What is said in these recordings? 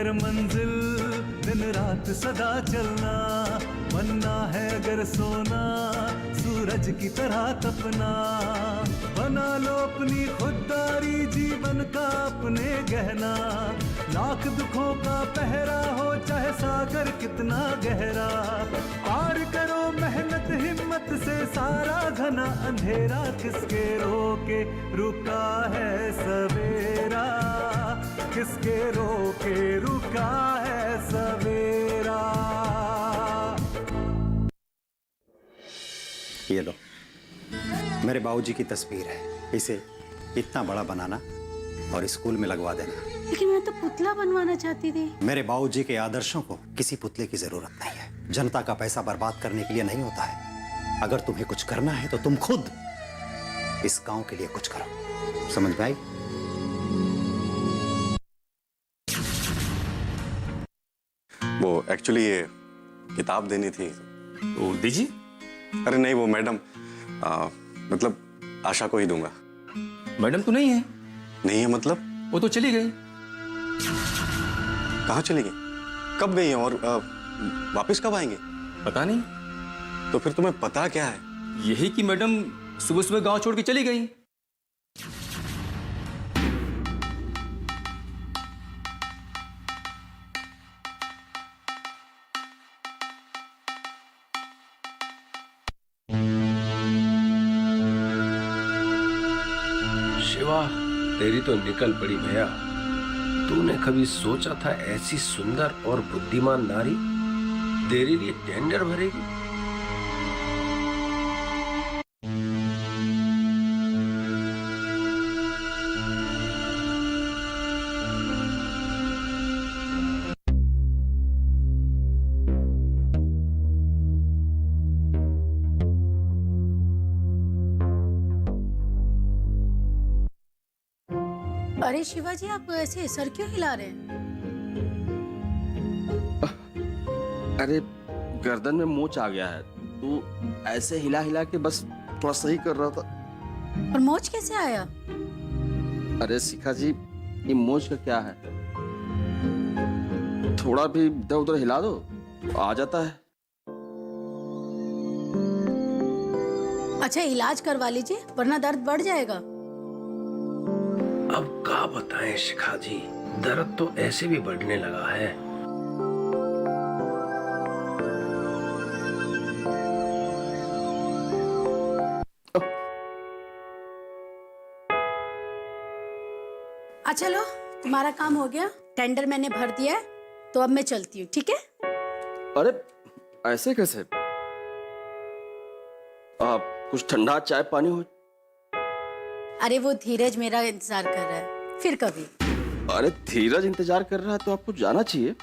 अगर मंजिल दिन रात सदा चलना, बनना है अगर सोना सूरज की तरह तपना, बना लो अपनी खुददारी जीवन का अपने गहना, लाख दुखों का पहरा हो चाहे सागर कितना गहरा, पार करो मेहनत हिम्मत से सारा घना अंधेरा, किसके रोके रुका है सवेरा, किसके रोके रुका है सवेरा। ये लो, मेरे बाबूजी की तस्वीर है, इसे इतना बड़ा बनाना और स्कूल में लगवा देना। लेकिन मैं तो पुतला बनवाना चाहती थी। मेरे बाबूजी के आदर्शों को किसी पुतले की जरूरत नहीं है। जनता का पैसा बर्बाद करने के लिए नहीं होता है। अगर तुम्हें कुछ करना है तो तुम खुद इस गांव के लिए कुछ करो, समझ में आई? वो एक्चुअली ये किताब देनी थी। तो दीजिए। अरे नहीं, वो मैडम मतलब आशा को ही दूंगा। मैडम तो नहीं है। नहीं है मतलब? वो तो चली गई। कहाँ चली गई? कब गई हैं और वापस कब आएंगे? पता नहीं। तो फिर तुम्हें पता क्या है? यही कि मैडम सुबह सुबह गांव छोड़ के चली गई। शिवा, तेरी तो निकल पड़ी भैया। तूने कभी सोचा था ऐसी सुंदर और बुद्धिमान नारी तेरे लिए टेंडर भरेगी? अरे शिवाजी, आप ऐसे सर क्यों हिला रहे हैं? अरे गर्दन में मोच आ गया है, तो ऐसे हिला हिला के बस थोड़ा सही कर रहा था। और मोच कैसे आया? अरे शिखा जी, ये मोच का क्या है, थोड़ा भी इधर उधर हिला दो तो आ जाता है। अच्छा, इलाज करवा लीजिए वरना दर्द बढ़ जाएगा। अब क्या बताएं शिखा जी, दर्द तो ऐसे भी बढ़ने लगा है। अच्छा लो, तुम्हारा काम हो गया, टेंडर मैंने भर दिया है, तो अब मैं चलती हूँ, ठीक है? अरे ऐसे कैसे? आप कुछ ठंडा चाय पानी हो? अरे वो धीरज मेरा इंतजार कर रहा है, फिर कभी। अरे धीरज इंतजार कर रहा है तो आपको जाना चाहिए।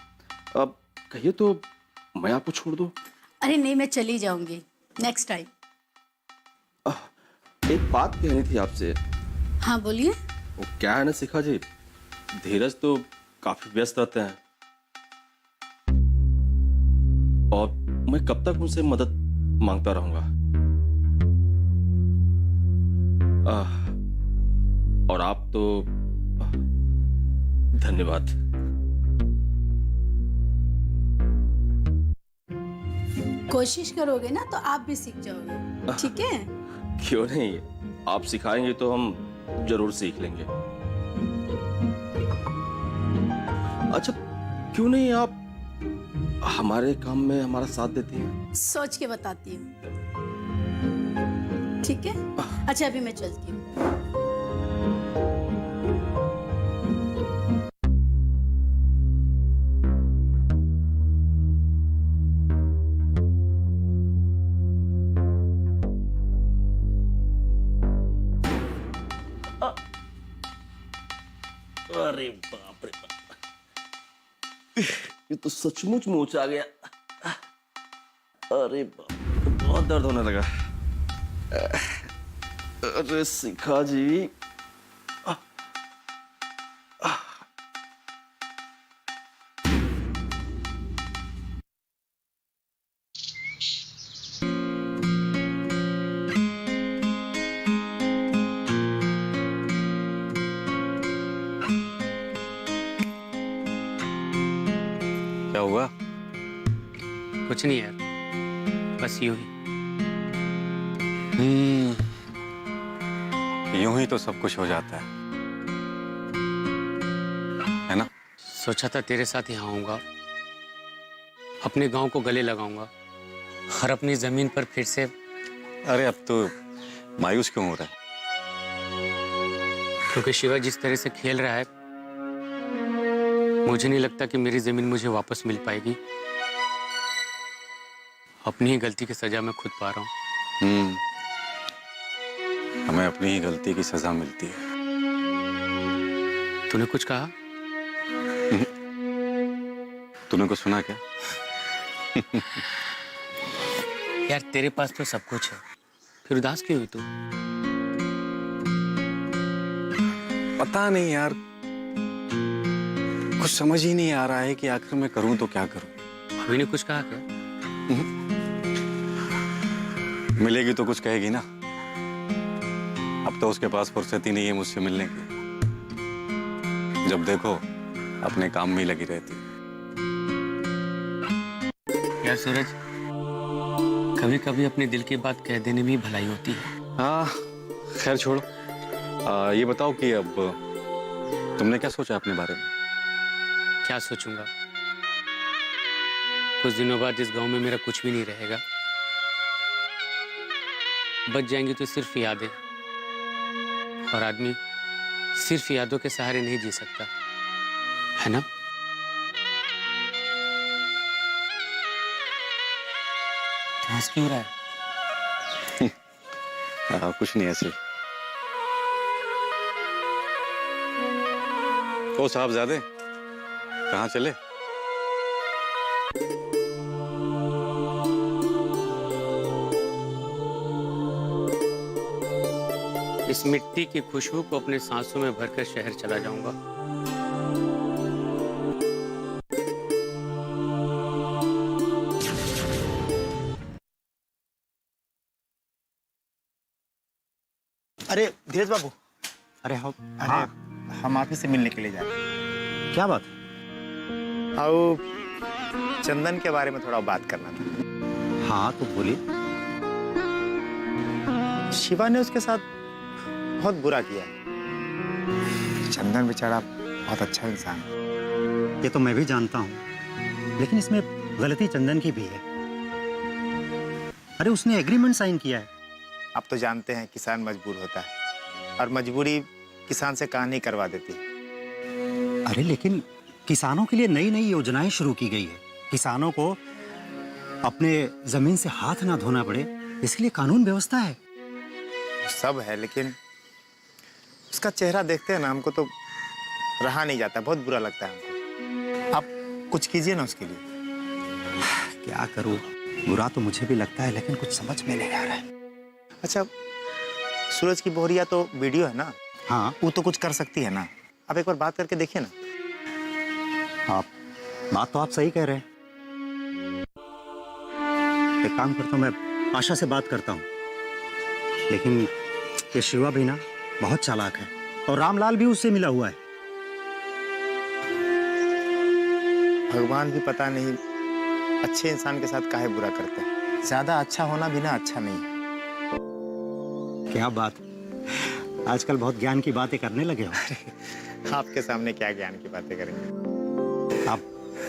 अब कहिए तो मैं आपको छोड़ दूं। अरे नहीं, मैं चली जाऊंगी नेक्स्ट टाइम। एक बात कहनी थी आपसे। हाँ बोलिए। वो क्या है ना शिखा जी, धीरज तो काफी व्यस्त रहते हैं और मैं कब तक उनसे मदद मांगता रहूंगा। और आप तो धन्यवाद। कोशिश करोगे ना तो आप भी सीख जाओगे, ठीक है? क्यों नहीं, आप सिखाएंगे तो हम जरूर सीख लेंगे। अच्छा, क्यों नहीं आप हमारे काम में हमारा साथ देती हैं? सोच के बताती हूँ, ठीक है? अच्छा अभी मैं चलती हूँ। अरे बाप रे बाप, ये तो सचमुच मोच आ गया। अरे बाप, बहुत दर्द होने लगा। अरे शिखा जी, क्या हुआ? कुछ नहीं यार, बस यूं ही। यूं ही तो सब कुछ हो जाता है ना? सोचा था तेरे साथ यहाँ आऊंगा, अपने गांव को गले लगाऊंगा और अपनी जमीन पर फिर से। अरे अब तो मायूस क्यों हो रहा है? क्योंकि शिवा जिस तरह से खेल रहा है, मुझे नहीं लगता कि मेरी जमीन मुझे वापस मिल पाएगी। अपनी ही गलती की सजा मैं खुद पा रहा हूँ। हमें अपनी ही गलती की सजा मिलती है। तूने कुछ कहा? तूने कुछ सुना क्या? यार तेरे पास तो सब कुछ है, फिर उदास क्यों हुई तू? पता नहीं यार, कुछ समझ ही नहीं आ रहा है कि आखिर मैं करूं तो क्या करूं। अभी ने कुछ कहा क्या? मिलेगी तो कुछ कहेगी ना। अब तो उसके पास फुर्सत ही नहीं है मुझसे मिलने की। जब देखो अपने काम में ही लगी रहती। यार सूरज, कभी कभी अपने दिल की बात कह देने में ही भलाई होती है। हाँ खैर छोड़ो। ये बताओ कि अब तुमने क्या सोचा अपने बारे में? क्या सोचूंगा? कुछ दिनों बाद इस गांव में मेरा कुछ भी नहीं रहेगा। बच जाएंगी तो सिर्फ यादें, और आदमी सिर्फ यादों के सहारे नहीं जी सकता, है ना? हंस क्यों रहा है? कुछ नहीं, ऐसे। ओ साहबजादे, कहाँ चले? इस मिट्टी की खुशबू को अपने सांसों में भरकर शहर चला जाऊंगा। अरे धीरज बाबू, अरे हाँ, हम ऑफिस से मिलने के लिए जा रहे हैं। क्या बात? आओ, चंदन के बारे में थोड़ा बात करना था। हाँ तो बोलिए। शिवा ने उसके साथ बहुत बुरा किया है। चंदन बेचारा बहुत अच्छा इंसान है। ये तो मैं भी जानता हूँ, लेकिन इसमें गलती चंदन की भी है। अरे उसने एग्रीमेंट साइन किया है। आप तो जानते हैं किसान मजबूर होता है और मजबूरी किसान से काम नहीं करवा देती। अरे लेकिन किसानों के लिए नई नई योजनाएं शुरू की गई है। किसानों को अपने जमीन से हाथ ना धोना पड़े, इसके लिए कानून व्यवस्था है। सब है, लेकिन उसका चेहरा देखते हैं ना, हमको तो रहा नहीं जाता, बहुत बुरा लगता है हमको। आप कुछ कीजिए ना उसके लिए। क्या करूं, बुरा तो मुझे भी लगता है, लेकिन कुछ समझ में नहीं आ रहा है। अच्छा, सूरज की बोहरिया तो वीडियो है ना? हाँ, वो तो कुछ कर सकती है ना। आप एक बार बात करके देखिए ना। आप बात तो आप सही कह रहे हैं। एक काम करता हूं, मैं आशा से बात करता हूं। लेकिन ये शिवा भी ना बहुत चालाक है, और रामलाल भी उससे मिला हुआ है। भगवान भी पता नहीं अच्छे इंसान के साथ काहे बुरा करते हैं। ज्यादा अच्छा होना भी ना अच्छा नहीं है। क्या बात, आजकल बहुत ज्ञान की बातें करने लगे हो। आपके सामने क्या ज्ञान की बातें करेंगे? आप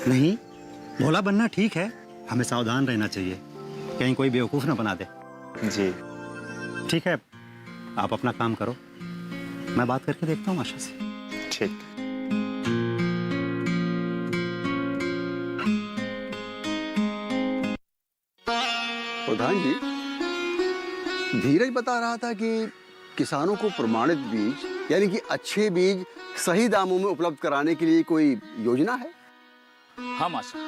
नहीं, भोला बनना ठीक है, हमें सावधान रहना चाहिए, कहीं कोई बेवकूफ ना बना दे। जी ठीक है, आप अपना काम करो, मैं बात करके देखता हूँ आशा से। ठीक। प्रधान जी, धीरज बता रहा था कि किसानों को प्रमाणित बीज यानी कि अच्छे बीज सही दामों में उपलब्ध कराने के लिए कोई योजना है? हाँ मास्टर,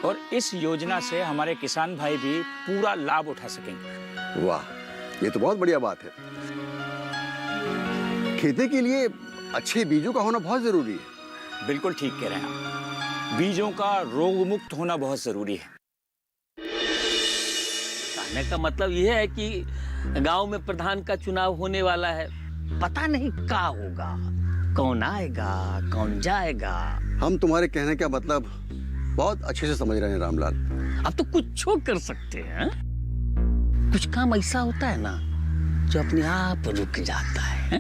और इस योजना से हमारे किसान भाई भी पूरा लाभ उठा सकेंगे। वाह, ये तो बहुत बढ़िया बात है। खेती के लिए अच्छे बीजों का होना बहुत जरूरी है। बिल्कुल ठीक कह रहे हैं आप, बीजों का रोग मुक्त होना बहुत जरूरी है। कहने का मतलब यह है कि गांव में प्रधान का चुनाव होने वाला है, पता नहीं क्या होगा, कौन आएगा कौन जाएगा। हम तुम्हारे कहने का मतलब बहुत अच्छे से समझ रहे हैं रामलाल। अब तो कुछ कर सकते हैं। कुछ काम ऐसा होता है ना जो अपने आप रुक जाता है।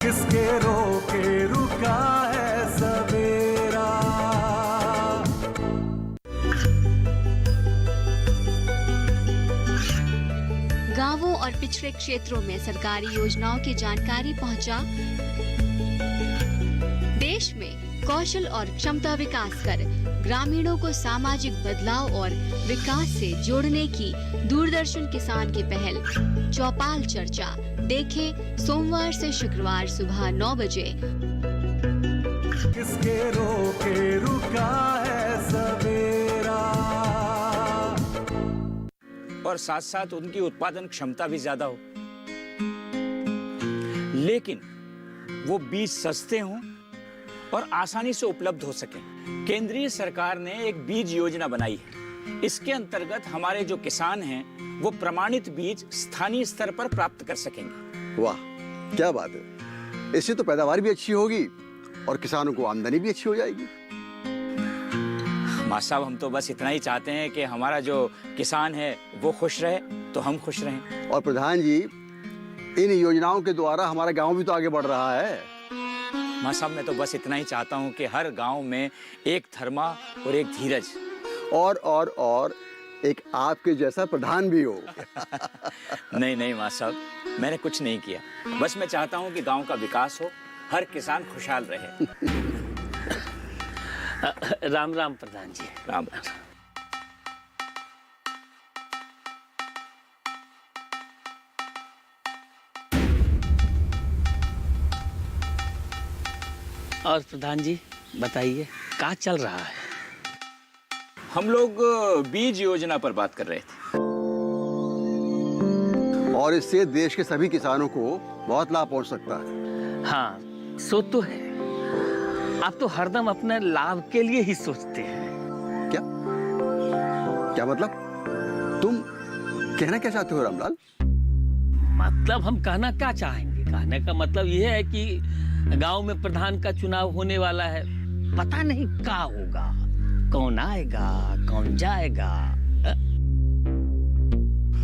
किसके रोके रुका है सवेरा। गांवों और पिछड़े क्षेत्रों में सरकारी योजनाओं की जानकारी पहुंचा। देश में कौशल और क्षमता विकास कर ग्रामीणों को सामाजिक बदलाव और विकास से जोड़ने की दूरदर्शन किसान की पहल चौपाल चर्चा देखें सोमवार से शुक्रवार सुबह 9 बजे। किसके रोके रुका है सवेरा। और साथ साथ उनकी उत्पादन क्षमता भी ज्यादा हो, लेकिन वो बीज सस्ते हों और आसानी से उपलब्ध हो सके। केंद्रीय सरकार ने एक बीज योजना बनाई है। इसके अंतर्गत हमारे जो किसान हैं वो प्रमाणित बीज स्थानीय स्तर पर प्राप्त कर सकेंगे। वाह, क्या बात है। इससे तो पैदावार भी अच्छी होगी और किसानों को आमदनी भी अच्छी हो जाएगी। मां साहब, हम तो बस इतना ही चाहते हैं कि हमारा जो किसान है वो खुश रहे तो हम खुश रहें। और प्रधान जी, इन योजनाओं के द्वारा हमारा गांव भी तो आगे बढ़ रहा है। मां साहब, मैं तो बस इतना ही चाहता हूं कि हर गांव में एक धर्मा और एक धीरज और एक आपके जैसा प्रधान भी हो। नहीं मां साहब, मैंने कुछ नहीं किया। बस मैं चाहता हूं कि गांव का विकास हो, हर किसान खुशहाल रहे। राम राम प्रधान जी। राम राम। और प्रधान जी बताइए, क्या चल रहा है? हम लोग बीज योजना पर बात कर रहे थे। और इससे देश के सभी किसानों को बहुत लाभ पहुंच सकता है। हाँ, सो तो है। आप तो हरदम अपने लाभ के लिए ही सोचते हैं। क्या मतलब? तुम कहना क्या चाहते हो रामलाल? मतलब हम कहना क्या चाहेंगे? कहने का मतलब यह है कि गांव में प्रधान का चुनाव होने वाला है। पता नहीं क्या होगा, कौन आएगा कौन जाएगा।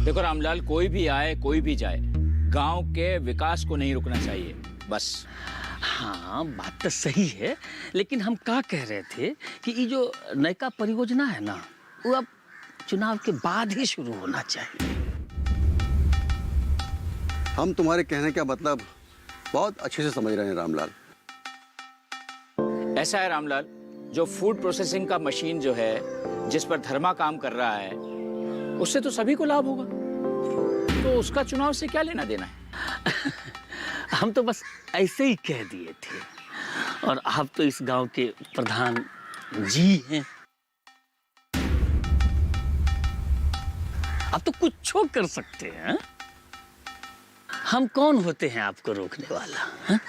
देखो रामलाल, कोई भी आए कोई भी जाए, गांव के विकास को नहीं रुकना चाहिए, बस। हाँ, बात तो सही है, लेकिन हम क्या कह रहे थे कि ये जो नयका परियोजना है ना, वो अब चुनाव के बाद ही शुरू होना चाहिए। हम तुम्हारे कहने का मतलब बहुत अच्छे से समझ रहे हैं रामलाल। ऐसा है रामलाल, जो फूड प्रोसेसिंग का मशीन जो है, जिस पर धर्मा काम कर रहा है, उससे तो सभी को लाभ होगा, तो उसका चुनाव से क्या लेना देना है। हम तो बस ऐसे ही कह दिए थे, और आप तो इस गांव के प्रधान जी हैं। आप तो कुछ कर सकते हैं। हम कौन होते हैं आपको रोकने वाला, है?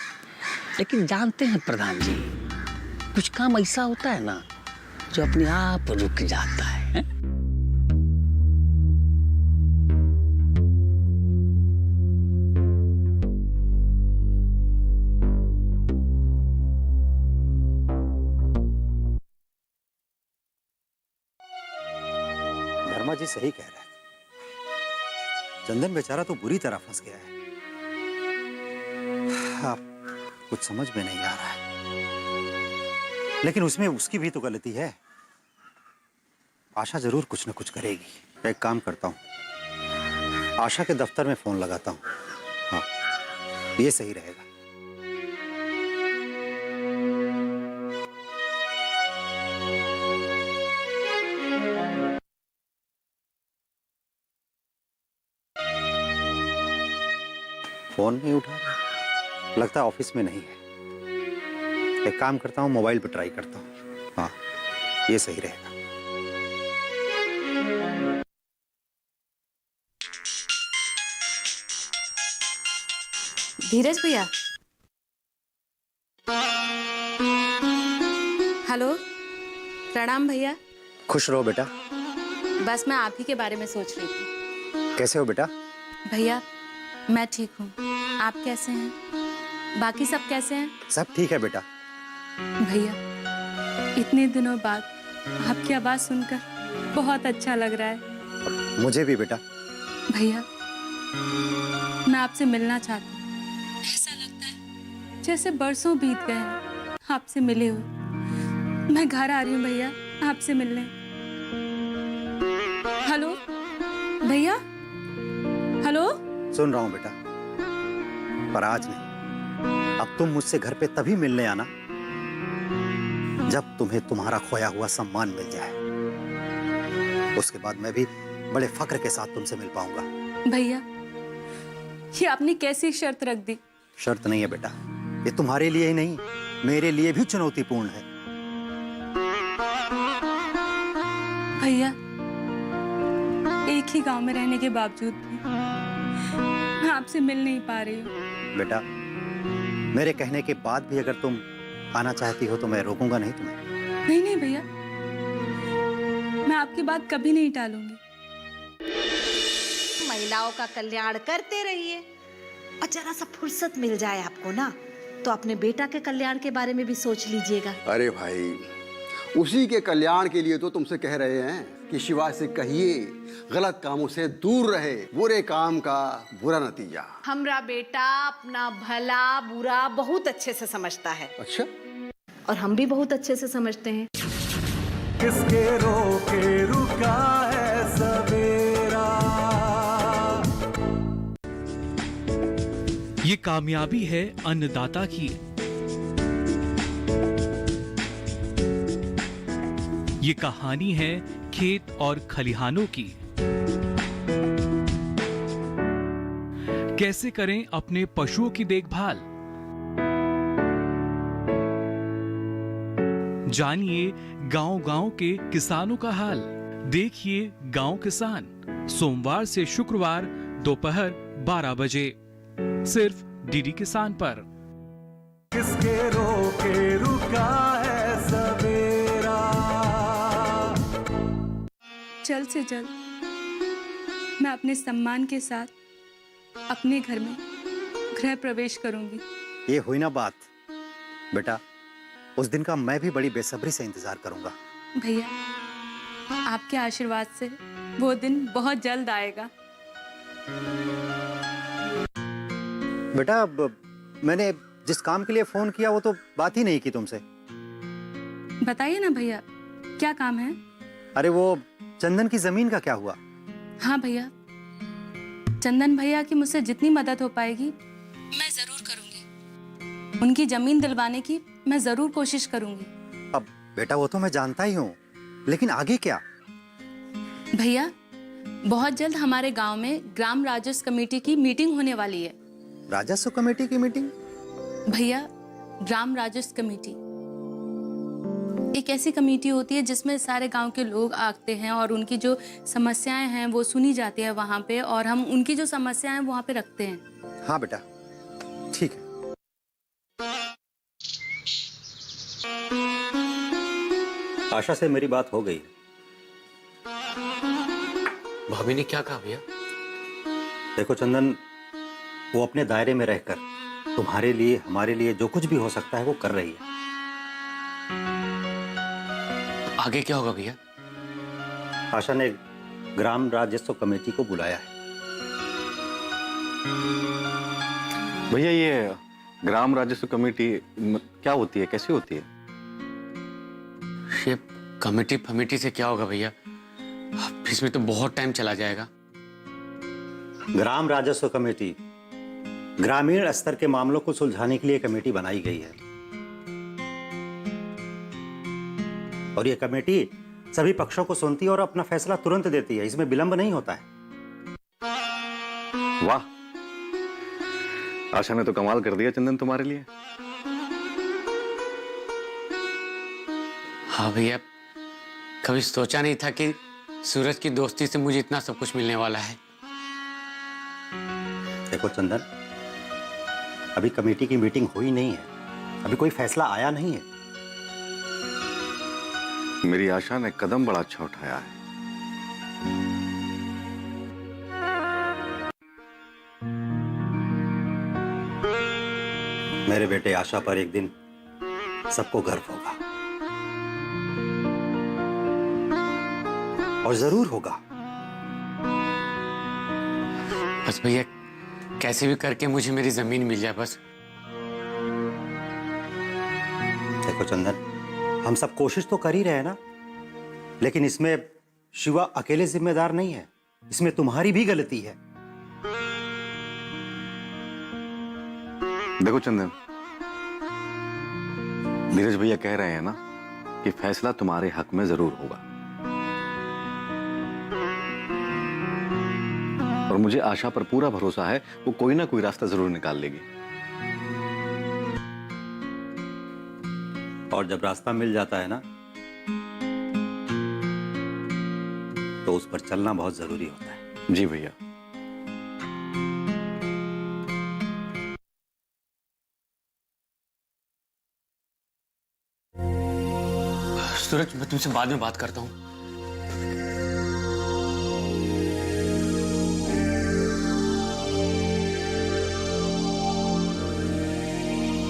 लेकिन जानते हैं प्रधान जी, कुछ काम ऐसा होता है ना जो अपने आप रुक जाता है। धर्मा जी सही कह रहे हैं। चंदन बेचारा तो बुरी तरह फंस गया है। अब कुछ समझ में नहीं आ रहा है, लेकिन उसमें उसकी भी तो गलती है। आशा जरूर कुछ न कुछ करेगी। एक काम करता हूं, आशा के दफ्तर में फोन लगाता हूं। हाँ, ये सही रहेगा। फोन नहीं उठा रहा, लगता है ऑफिस में नहीं है। एक काम करता हूँ, मोबाइल पे ट्राई करता हूँ। हाँ, ये सही रहेगा। धीरज भैया, हेलो। प्रणाम भैया। खुश रहो बेटा। बस मैं आप ही के बारे में सोच रही थी। कैसे हो बेटा? भैया मैं ठीक हूँ, आप कैसे हैं? बाकी सब कैसे हैं? सब ठीक है बेटा। भैया, इतने दिनों बाद आपकी आवाज सुनकर बहुत अच्छा लग रहा है। मुझे भी बेटा। भैया, मैं आपसे मिलना चाहती हूँ। ऐसा लगता है जैसे बरसों बीत गए हैं आपसे मिले हुए। मैं घर आ रही हूँ भैया आपसे मिलने। हेलो भैया, हेलो। सुन रहा हूँ बेटा, पर आज नहीं। अब तुम मुझसे घर पे तभी मिलने आना जब तुम्हें तुम्हारा खोया हुआ सम्मान मिल जाए। उसके बाद मैं भी बड़े फक्र के साथ तुमसे मिल पाऊंगा। भैया, ये आपने कैसी शर्त रख दी? शर्त नहीं है बेटा, ये तुम्हारे लिए ही नहीं, मेरे लिए भी चुनौतीपूर्ण है। भैया, एक ही गांव में रहने के बावजूद भी मैं आपसे मिल नहीं पा रही हूँ। बेटा, मेरे कहने के बाद भी अगर तुम आना चाहती हो तो मैं रोकूंगा नहीं तुम्हें। नहीं नहीं भैया, मैं आपकी बात कभी नहीं टालूंगी। महिलाओं का कल्याण करते रहिए और जरा सा फुर्सत मिल जाए आपको ना तो अपने बेटा के कल्याण के बारे में भी सोच लीजिएगा। अरे भाई, उसी के कल्याण के लिए तो तुमसे कह रहे हैं कि शिवा से कहिए गलत कामों से दूर रहे, बुरे काम का बुरा नतीजा। हमरा बेटा अपना भला बुरा बहुत अच्छे से समझता है। अच्छा? और हम भी बहुत अच्छे से समझते हैं। किसके रोके रुका है सवेरा। ये कामयाबी है अन्नदाता की। ये कहानी है खेत और खलिहानों की। कैसे करें अपने पशुओं की देखभाल, जानिए गांव-गांव के किसानों का हाल। देखिए गांव किसान, सोमवार से शुक्रवार दोपहर 12 बजे, सिर्फ डीडी किसान पर। किसके रोके रुका है सवेरा। जल्द से जल्द मैं अपने सम्मान के साथ अपने घर में गृह प्रवेश करूंगी। ये हुई ना बात बेटा, उस दिन का मैं भी बड़ी बेसब्री से इंतजार करूंगा। भैया, आपके आशीर्वाद से वो दिन बहुत जल्द आएगा। बेटा, अब मैंने जिस काम के लिए फोन किया वो तो बात ही नहीं की तुमसे। बताइए ना भैया, क्या काम है? अरे वो चंदन की जमीन का क्या हुआ? हाँ भैया, चंदन भैया की मुझसे जितनी मदद हो पाएगी मैं जरूर करूंगी। उनकी जमीन दिलवाने की मैं जरूर कोशिश करूंगी। अब बेटा वो तो मैं जानता ही हूँ, लेकिन आगे क्या? भैया, बहुत जल्द हमारे गांव में ग्राम राजस्व कमेटी की मीटिंग होने वाली है। राजस्व कमेटी की मीटिंग? भैया, ग्राम राजस्व कमेटी एक ऐसी कमेटी होती है जिसमें सारे गांव के लोग आते हैं और उनकी जो समस्याएं हैं वो सुनी जाती है वहां पे, और हम उनकी जो समस्याएं हैं वहां पे रखते हैं। हाँ बेटा, ठीक है। आशा से मेरी बात हो गई। भाभी ने क्या कहा भैया? देखो चंदन, वो अपने दायरे में रहकर तुम्हारे लिए हमारे लिए जो कुछ भी हो सकता है वो कर रही है। आगे क्या होगा भैया? आशा ने ग्राम राजस्व कमेटी को बुलाया है। भैया, ये ग्राम राजस्व कमेटी क्या होती है, कैसी होती है? ये कमेटी से क्या होगा भैया? इसमें तो बहुत टाइम चला जाएगा। ग्राम राजस्व कमेटी ग्रामीण स्तर के मामलों को सुलझाने के लिए कमेटी बनाई गई है, और ये कमेटी सभी पक्षों को सुनती है और अपना फैसला तुरंत देती है। इसमें विलंब नहीं होता है। वाह, आशा ने तो कमाल कर दिया चंदन तुम्हारे लिए। हाँ भैया, कभी सोचा नहीं था कि सूरज की दोस्ती से मुझे इतना सब कुछ मिलने वाला है। देखो चंदन, अभी कमेटी की मीटिंग हुई नहीं है, अभी कोई फैसला आया नहीं है। मेरी आशा ने कदम बड़ा अच्छा उठाया है। मेरे बेटे आशा पर एक दिन सबको गर्व होगा, और जरूर होगा। बस भैया कैसे भी करके मुझे मेरी जमीन मिल जाए बस। देखो चंदन, हम सब कोशिश तो कर ही रहे हैं ना, लेकिन इसमें शिवा अकेले जिम्मेदार नहीं है, इसमें तुम्हारी भी गलती है। देखो चंदन, नीरज भैया कह रहे हैं ना कि फैसला तुम्हारे हक में जरूर होगा, और मुझे आशा पर पूरा भरोसा है वो कोई ना कोई रास्ता जरूर निकाल लेगी। और जब रास्ता मिल जाता है ना, तो उस पर चलना बहुत जरूरी होता है। जी भैया। सूरज, मैं तुमसे बाद में बात करता हूँ।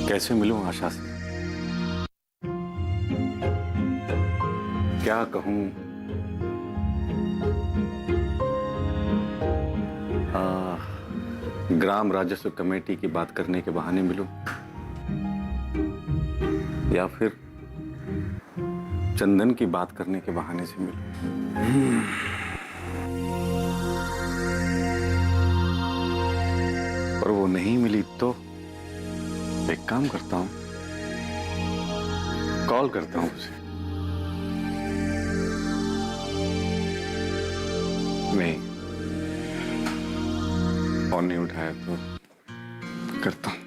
कैसे मिलूं आशा से, क्या कहूं? ग्राम राजस्व कमेटी की बात करने के बहाने मिलूं, या फिर चंदन की बात करने के बहाने से मिलूं? और वो नहीं मिली तो एक काम करता हूं, कॉल करता हूं उसे। नहीं, फोन नहीं उठाया तो करता हूं।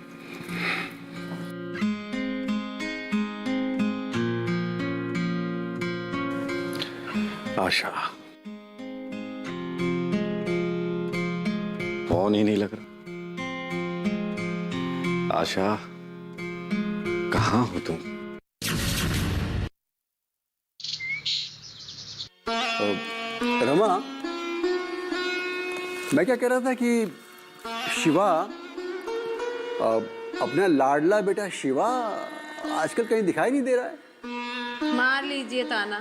आशा, फोन ही नहीं लग रहा। आशा, कहाँ हो तुम? रमा, मैं क्या कह रहा था कि शिवा, अपना लाडला बेटा शिवा आजकल कहीं दिखाई नहीं दे रहा है। मार लीजिए ताना।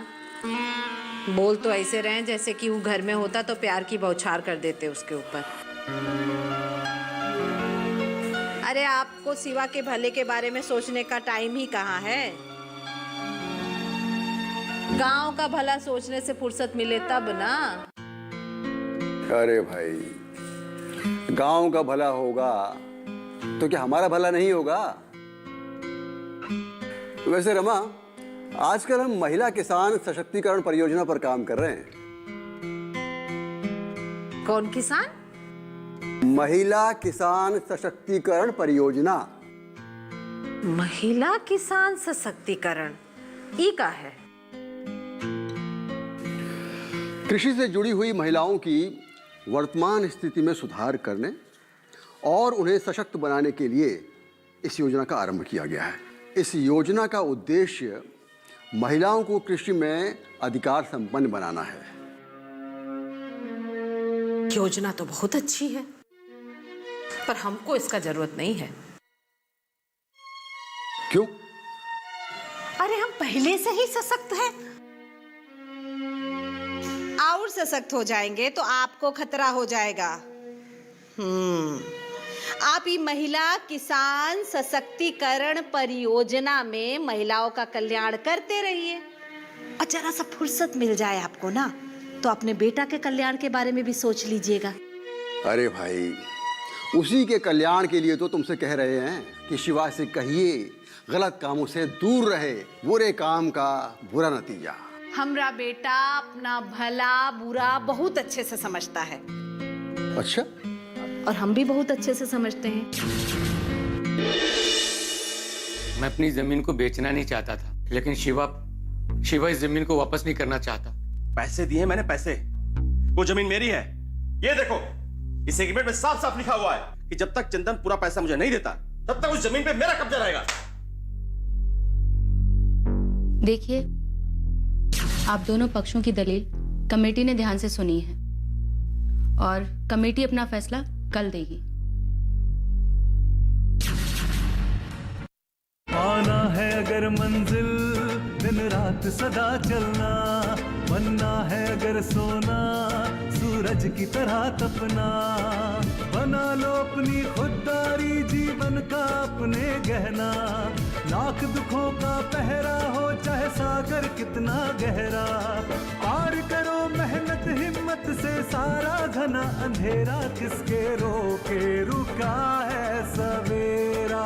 बोल तो ऐसे रहे जैसे कि वो घर में होता तो प्यार की बौछार कर देते उसके ऊपर। अरे आपको शिवा के भले के बारे में सोचने का टाइम ही कहाँ है? गांव का भला सोचने से फुर्सत मिले तब ना। अरे भाई, गांव का भला होगा तो क्या हमारा भला नहीं होगा? वैसे रमा, आजकल हम महिला किसान सशक्तिकरण परियोजना पर काम कर रहे हैं। कौन किसान? महिला किसान सशक्तिकरण परियोजना। महिला किसान सशक्तिकरण ई का है? कृषि से जुड़ी हुई महिलाओं की वर्तमान स्थिति में सुधार करने और उन्हें सशक्त बनाने के लिए इस योजना का आरंभ किया गया है। इस योजना का उद्देश्य महिलाओं को कृषि में अधिकार संपन्न बनाना है। योजना तो बहुत अच्छी है, पर हमको इसका जरूरत नहीं है। क्यों? अरे हम पहले से ही सशक्त हैं। और सशक्त हो जाएंगे तो आपको खतरा हो जाएगा। आप ये महिला किसान सशक्तिकरण परियोजना में महिलाओं का कल्याण करते रहिए, और जरा सा फुर्सत मिल जाए आपको ना, तो अपने बेटा के कल्याण के बारे में भी सोच लीजिएगा। अरे भाई, उसी के कल्याण के लिए तो तुमसे कह रहे हैं कि शिवा से कहिए गलत कामों से दूर रहे, बुरे काम का बुरा नतीजा। हमरा बेटा अपना भला बुरा बहुत अच्छे से समझता है। अच्छा? और हम भी बहुत अच्छे से समझते हैं। मैं अपनी जमीन को बेचना नहीं चाहता था, लेकिन शिवा इस जमीन को वापस नहीं करना चाहता। पैसे दिए मैंने, पैसे। वो जमीन मेरी है। ये देखो, इस एग्रीमेंट में साफ साफ लिखा हुआ है कि जब तक चंदन पूरा पैसा मुझे नहीं देता, तब तक उस जमीन पे मेरा कब्जा रहेगा। देखिए, आप दोनों पक्षों की दलील कमेटी ने ध्यान से सुनी है, और कमेटी अपना फैसला कल देगी। अगर मंजिल दिन रात सदा चलना, बनना है अगर सोना सूरज की तरह तपना। बना लो अपनी खुददारी जीवन का अपने गहना, लाख दुखों का पहरा हो चाहे सागर कितना गहरा। पार करो मेहनत हिम्मत से सारा घना अंधेरा, किसके रोके रुका है सवेरा।